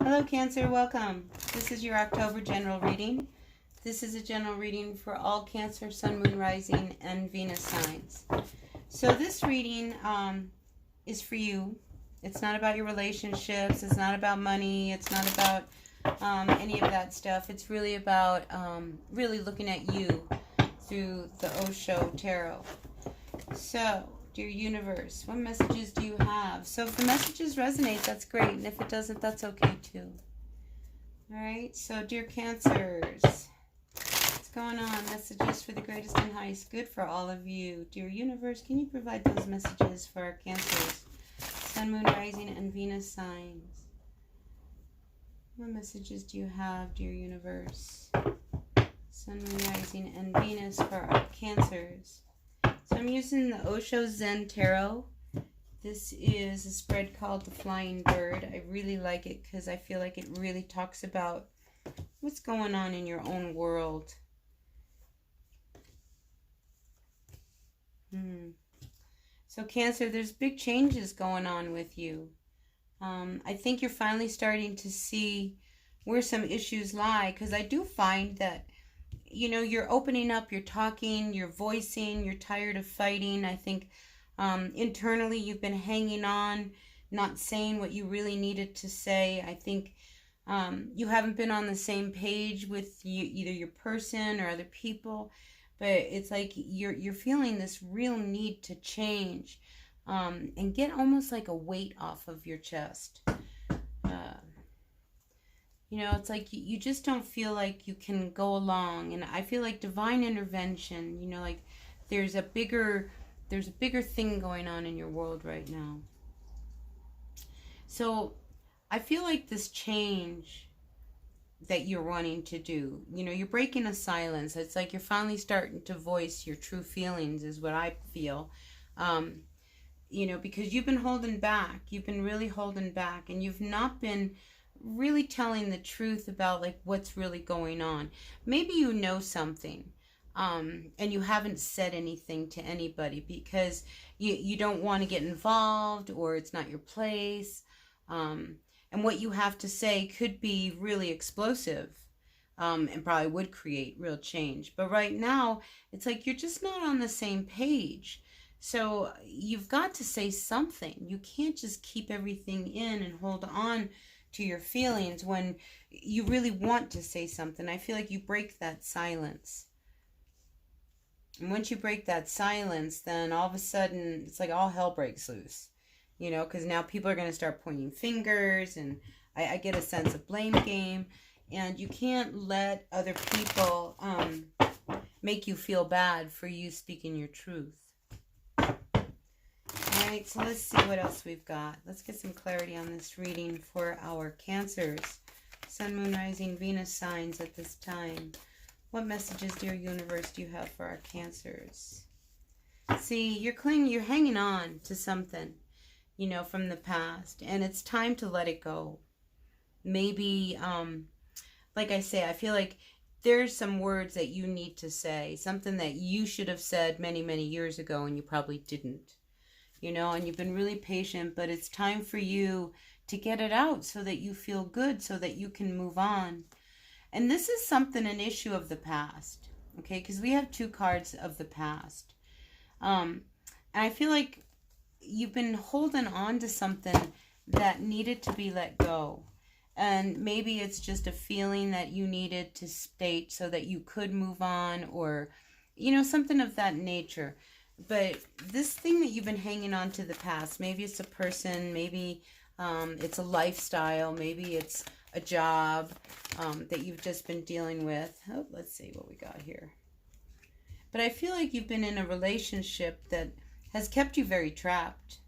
Hello Cancer, welcome. This is your October general reading. This is a general reading for all Cancer, Sun, Moon, Rising, and Venus signs. So this reading is for you. It's not about your relationships. It's not about money. It's not about any of that stuff. It's really about really looking at you through the Osho Tarot. So, dear universe, what messages do you have? So if the messages resonate, that's great. And if it doesn't, that's okay too. Alright, so dear Cancers, what's going on? Messages for the greatest and highest good for all of you. Dear universe, can you provide those messages for our Cancers? Sun, Moon, Rising, and Venus signs. What messages do you have, dear universe? Sun, Moon, Rising, and Venus for our Cancers. So I'm using the Osho Zen Tarot. This is a spread called The Flying Bird. I really like it because I feel like it really talks about what's going on in your own world. So Cancer, there's big changes going on with you. I think you're finally starting to see where some issues lie, because I do find that you're opening up, you're talking, you're voicing, you're tired of fighting. I think internally you've been hanging on, not saying what you really needed to say. I think you haven't been on the same page with either your person or other people, but it's like you're feeling this real need to change and get almost like a weight off of your chest. It's like you just don't feel like you can go along. And I feel like divine intervention, like there's a bigger thing going on in your world right now. So I feel like this change that you're wanting to do, you're breaking a silence. It's like you're finally starting to voice your true feelings is what I feel. Because you've been holding back. You've been really holding back, and you've not been really telling the truth about like what's really going on. Maybe you know something and you haven't said anything to anybody because you don't want to get involved, or it's not your place, and what you have to say could be really explosive and probably would create real change. But right now it's like you're just not on the same page. So you've got to say something. You can't just keep everything in and hold on to your feelings when you really want to say something. I feel like you break that silence. And once you break that silence, then all of a sudden it's like all hell breaks loose. Because now people are going to start pointing fingers, and I get a sense of blame game. And you can't let other people make you feel bad for you speaking your truth. Alright, so let's see what else we've got. Let's get some clarity on this reading for our Cancers. Sun, Moon, Rising, Venus signs at this time. What messages, dear universe, do you have for our Cancers? See, you're hanging on to something, from the past, and it's time to let it go. Maybe, like I say, I feel like there's some words that you need to say, something that you should have said many, many years ago, and you probably didn't. And you've been really patient, but it's time for you to get it out so that you feel good, so that you can move on. And this is an issue of the past, okay? Because we have two cards of the past. And I feel like you've been holding on to something that needed to be let go. And maybe it's just a feeling that you needed to state so that you could move on, or, something of that nature. But this thing that you've been hanging on to the past, maybe it's a person, maybe it's a lifestyle, maybe it's a job that you've just been dealing with. Oh, let's see what we got here. But I feel like you've been in a relationship that has kept you very trapped.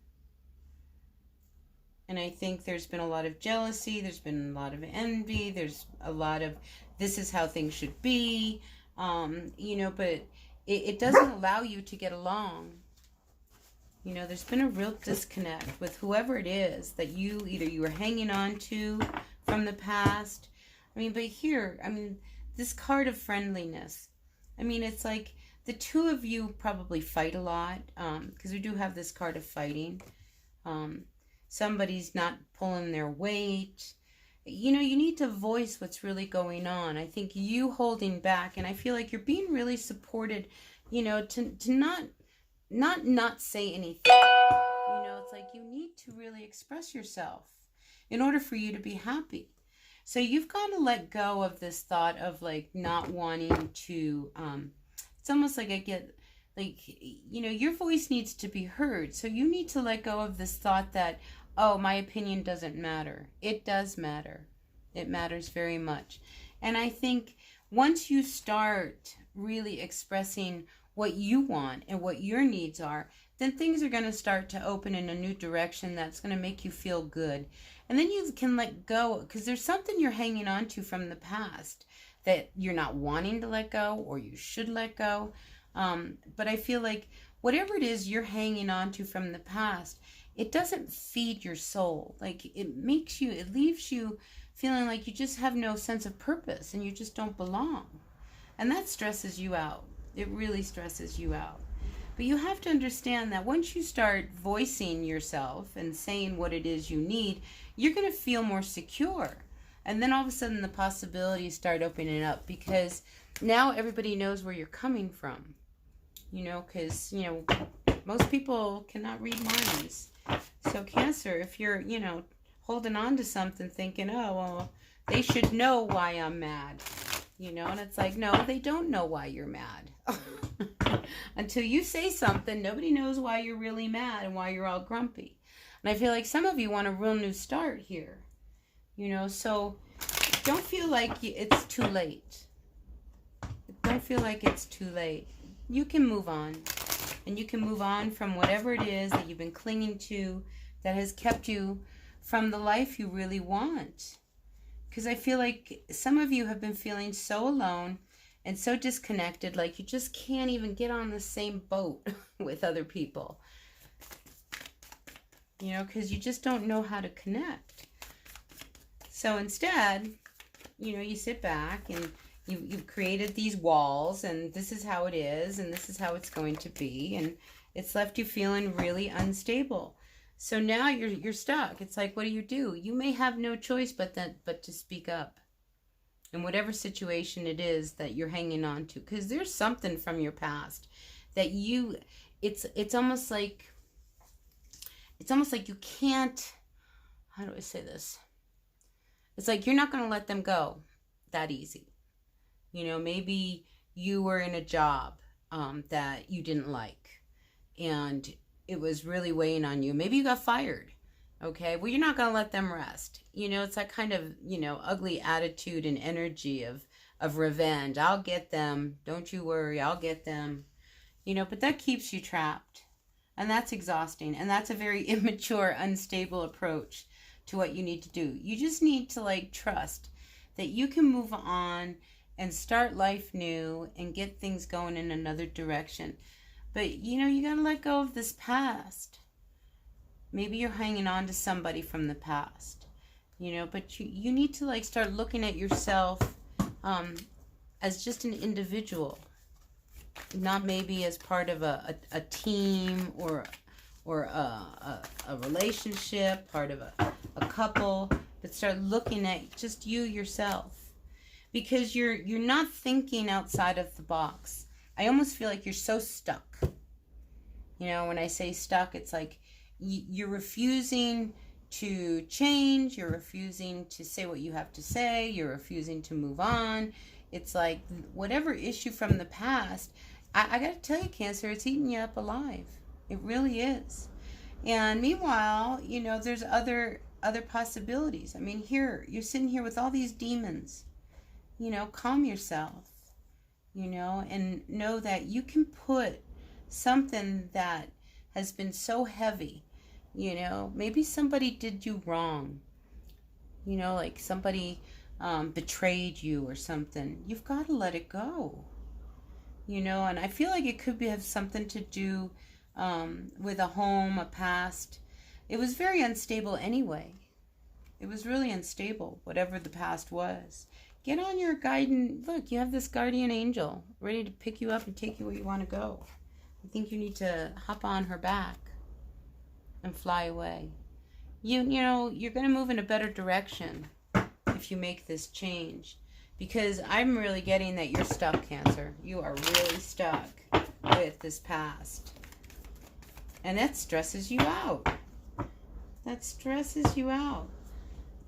And I think there's been a lot of jealousy, there's been a lot of envy, there's a lot of this is how things should be, but it doesn't allow you to get along. There's been a real disconnect with whoever it is that you were hanging on to from the past. But here, this card of friendliness. It's like the two of you probably fight a lot, because we do have this card of fighting. Somebody's not pulling their weight. you know, you need to voice what's really going on. I think you holding back, and I feel like you're being really supported, you know, to not say anything. You know, it's like you need to really express yourself in order for you to be happy. So you've got to let go of this thought of like not wanting to, it's almost like I get, like, you know, your voice needs to be heard. So you need to let go of this thought that, oh, my opinion doesn't matter. It does matter. It matters very much. And I think once you start really expressing what you want and what your needs are, then things are going to start to open in a new direction that's going to make you feel good. And then you can let go, because there's something you're hanging on to from the past that you're not wanting to let go, or you should let go. But I feel like whatever it is you're hanging on to from the past, it doesn't feed your soul. Like it leaves you feeling like you just have no sense of purpose and you just don't belong. And that stresses you out. It really stresses you out. But you have to understand that once you start voicing yourself and saying what it is you need, you're going to feel more secure. And then all of a sudden the possibilities start opening up, because now everybody knows where you're coming from. You know, because, you know, most people cannot read minds. So Cancer, if you're, you know, holding on to something thinking, oh, well, they should know why I'm mad. You know, and it's like, no, they don't know why you're mad. Until you say something, nobody knows why you're really mad and why you're all grumpy. And I feel like some of you want a real new start here. You know, so don't feel like it's too late. Don't feel like it's too late. You can move on. And you can move on from whatever it is that you've been clinging to that has kept you from the life you really want. Because I feel like some of you have been feeling so alone and so disconnected, like you just can't even get on the same boat with other people. You know, because you just don't know how to connect. So instead, you know, you sit back and you've created these walls, and this is how it is, and this is how it's going to be, and it's left you feeling really unstable. So now you're stuck. It's like, what do? You may have no choice but to speak up in whatever situation it is that you're hanging on to, because there's something from your past that it's almost like you can't, how do I say this? It's like you're not going to let them go that easy. You know, maybe you were in a job that you didn't like, and it was really weighing on you. Maybe you got fired. Okay, well, you're not going to let them rest. You know, it's that kind of, you know, ugly attitude and energy of revenge. I'll get them. Don't you worry. I'll get them. You know, but that keeps you trapped. And that's exhausting. And that's a very immature, unstable approach to what you need to do. You just need to, like, trust that you can move on and start life new and get things going in another direction. But, you know, you got to let go of this past. Maybe you're hanging on to somebody from the past, you know, but you need to, like, start looking at yourself as just an individual, not maybe as part of a team or a relationship, part of a couple, but start looking at just you yourself, because you're not thinking outside of the box. I almost feel like you're so stuck. You know, when I say stuck, it's like you're refusing to change, you're refusing to say what you have to say, you're refusing to move on. It's like whatever issue from the past, I got to tell you, Cancer, it's eating you up alive. It really is. And meanwhile, you know, there's other possibilities. I mean, here, you're sitting here with all these demons. You know, calm yourself, you know, and know that you can put something that has been so heavy, you know, maybe somebody did you wrong, you know, like somebody betrayed you or something. You've got to let it go, you know, and I feel like it could have something to do with a home, a past. It was very unstable anyway. It was really unstable, whatever the past was. Get on your guidance. Look, you have this guardian angel ready to pick you up and take you where you want to go. I think you need to hop on her back and fly away. You know, you're going to move in a better direction. if you make this change. Because I'm really getting that you're stuck, Cancer. You are really stuck with this past. And that stresses you out. That stresses you out.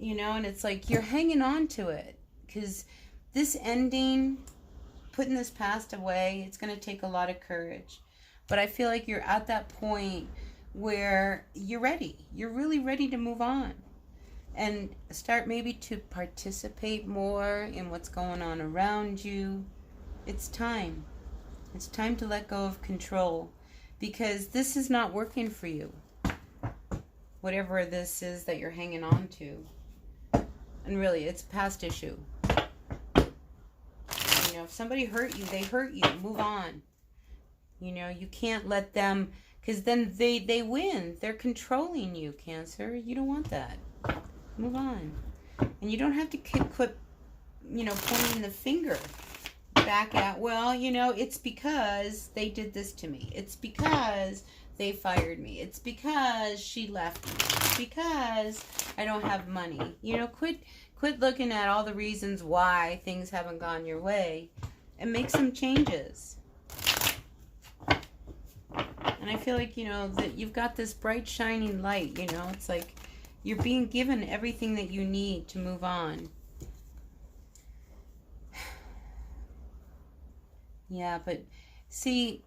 You know, and it's like you're hanging on to it. Because this ending, putting this past away, it's going to take a lot of courage. But I feel like you're at that point where you're ready. You're really ready to move on. And start maybe to participate more in what's going on around you. It's time. It's time to let go of control. Because this is not working for you. Whatever this is that you're hanging on to. And really, it's a past issue. You know, if somebody hurt you, they hurt you. Move on. You know, you can't let them, because then they win. They're controlling you, Cancer. You don't want that. Move on. And you don't have to quit, you know, pointing the finger back at, well, you know, it's because they did this to me. It's because they fired me. It's because she left me. It's because I don't have money. You know, quit looking at all the reasons why things haven't gone your way and make some changes. And I feel like, you know, that you've got this bright shining light, you know, it's like you're being given everything that you need to move on. Yeah, but see,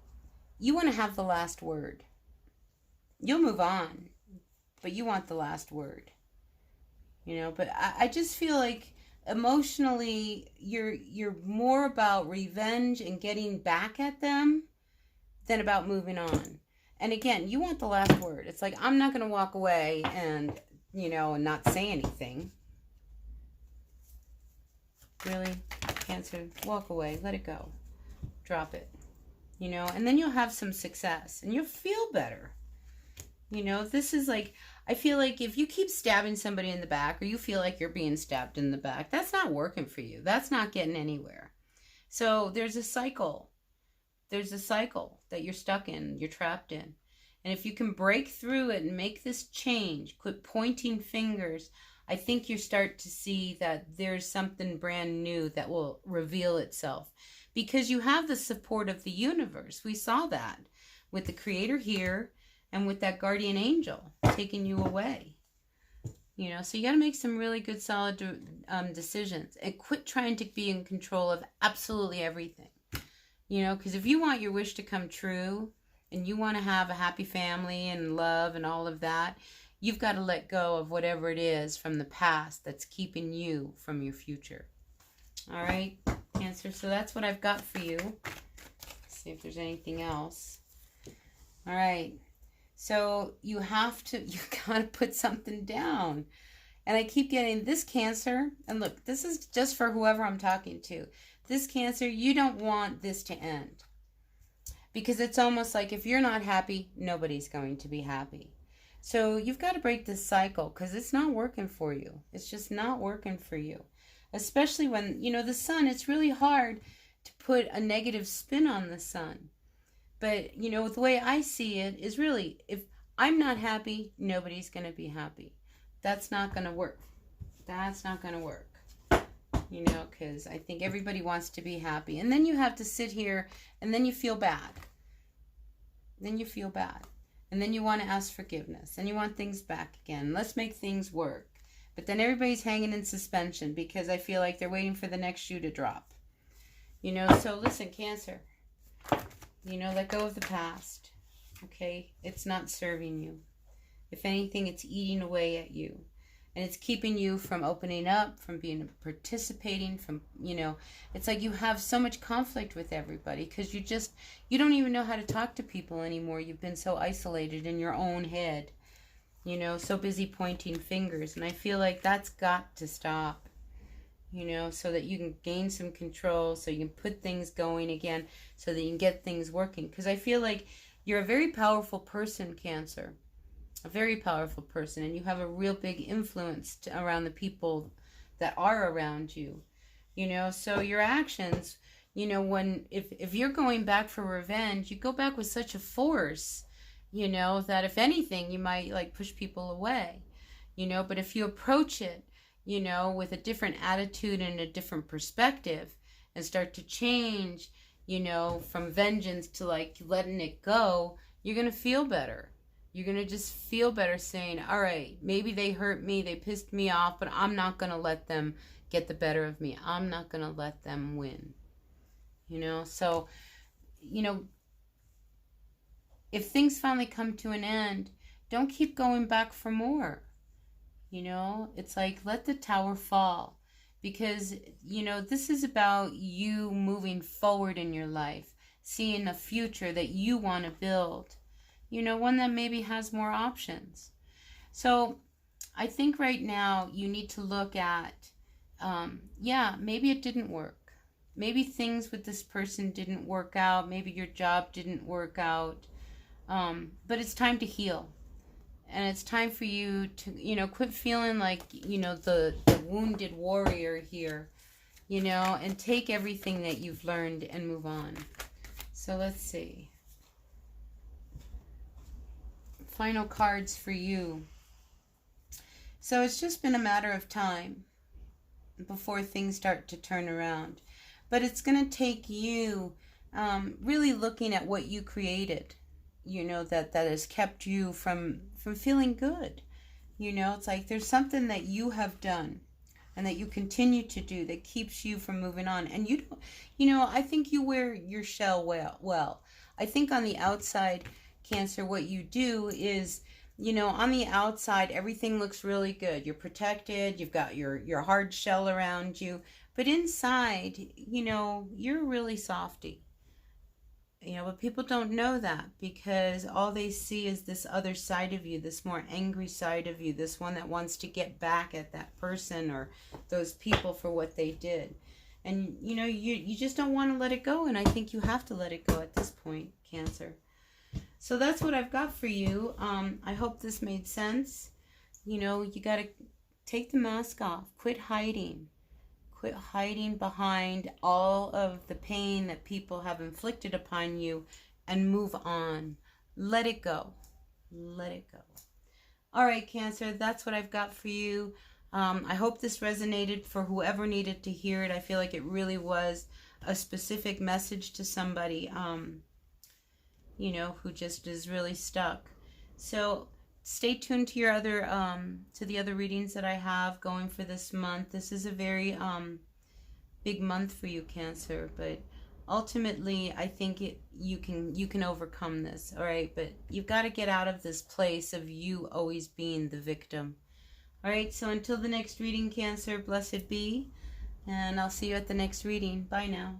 you want to have the last word. You'll move on, but you want the last word. You know, but I just feel like emotionally you're more about revenge and getting back at them than about moving on. And again, you want the last word. It's like, I'm not going to walk away and, you know, and not say anything. Really? Cancer, walk away. Let it go. Drop it. You know, and then you'll have some success and you'll feel better. You know, this is like, I feel like if you keep stabbing somebody in the back or you feel like you're being stabbed in the back, that's not working for you. That's not getting anywhere. So there's a cycle. There's a cycle that you're stuck in, you're trapped in. And if you can break through it and make this change, quit pointing fingers, I think you start to see that there's something brand new that will reveal itself. Because you have the support of the universe. We saw that with the Creator here and with that guardian angel taking you away. You know, so you got to make some really good, solid decisions. And quit trying to be in control of absolutely everything. You know, because if you want your wish to come true and you want to have a happy family and love and all of that, you've got to let go of whatever it is from the past that's keeping you from your future. All right, Cancer. So that's what I've got for you. Let's see if there's anything else. All right. So you got to put something down. And I keep getting this, Cancer. And look, this is just for whoever I'm talking to. This, Cancer, you don't want this to end. Because it's almost like if you're not happy, nobody's going to be happy. So you've got to break this cycle because it's not working for you. It's just not working for you. Especially when, you know, the sun, it's really hard to put a negative spin on the sun. But, you know, the way I see it is really, if I'm not happy, nobody's going to be happy. That's not going to work. That's not going to work. You know, because I think everybody wants to be happy. And then you have to sit here and then you feel bad. Then you feel bad. And then you want to ask forgiveness. And you want things back again. Let's make things work. But then everybody's hanging in suspension because I feel like they're waiting for the next shoe to drop. You know, so listen, Cancer. You know, let go of the past. Okay? It's not serving you. If anything, it's eating away at you. And it's keeping you from opening up, from being participating, from, you know, it's like you have so much conflict with everybody because you don't even know how to talk to people anymore. You've been so isolated in your own head, you know, so busy pointing fingers. And I feel like that's got to stop, you know, so that you can gain some control, so you can put things going again, so that you can get things working. Because I feel like you're a very powerful person, Cancer. A very powerful person, and you have a real big influence around the people that are around you, you know. So your actions, you know, if you're going back for revenge, you go back with such a force, you know, that if anything, you might like push people away, you know. But if you approach it, you know, with a different attitude and a different perspective, and start to change, you know, from vengeance to like letting it go, you're going to feel better. You're going to just feel better saying, all right, maybe they hurt me, they pissed me off, but I'm not going to let them get the better of me. I'm not going to let them win. You know, so, you know, if things finally come to an end, don't keep going back for more. You know, it's like, let the tower fall, because, you know, this is about you moving forward in your life, seeing a future that you want to build, you know, one that maybe has more options. So I think right now you need to look at, yeah, maybe it didn't work. Maybe things with this person didn't work out. Maybe your job didn't work out. But it's time to heal. And it's time for you to, you know, quit feeling like, you know, the wounded warrior here, you know, and take everything that you've learned and move on. So let's see. Final cards for you. So it's just been a matter of time before things start to turn around. But it's going to take you really looking at what you created, you know, that has kept you from feeling good. You know, it's like there's something that you have done and that you continue to do that keeps you from moving on. And you don't, you know, I think you wear your shell well. I think on the outside, Cancer, what you do is, you know, on the outside, everything looks really good. You're protected. You've got your hard shell around you. But inside, you know, you're really softy. You know, but people don't know that, because all they see is this other side of you, this more angry side of you, this one that wants to get back at that person or those people for what they did. And, you know, you just don't want to let it go. And I think you have to let it go at this point, Cancer. So that's what I've got for you. I hope this made sense. You know, you got to take the mask off. Quit hiding. Quit hiding behind all of the pain that people have inflicted upon you and move on. Let it go. Let it go. All right, Cancer, that's what I've got for you. I hope this resonated for whoever needed to hear it. I feel like it really was a specific message to somebody, you know, who just is really stuck. So stay tuned to your other, to the other readings that I have going for this month. This is a very big month for you, Cancer, but ultimately, I think you can overcome this. All right, but you've got to get out of this place of you always being the victim. All right, so until the next reading, Cancer, blessed be, and I'll see you at the next reading. Bye now.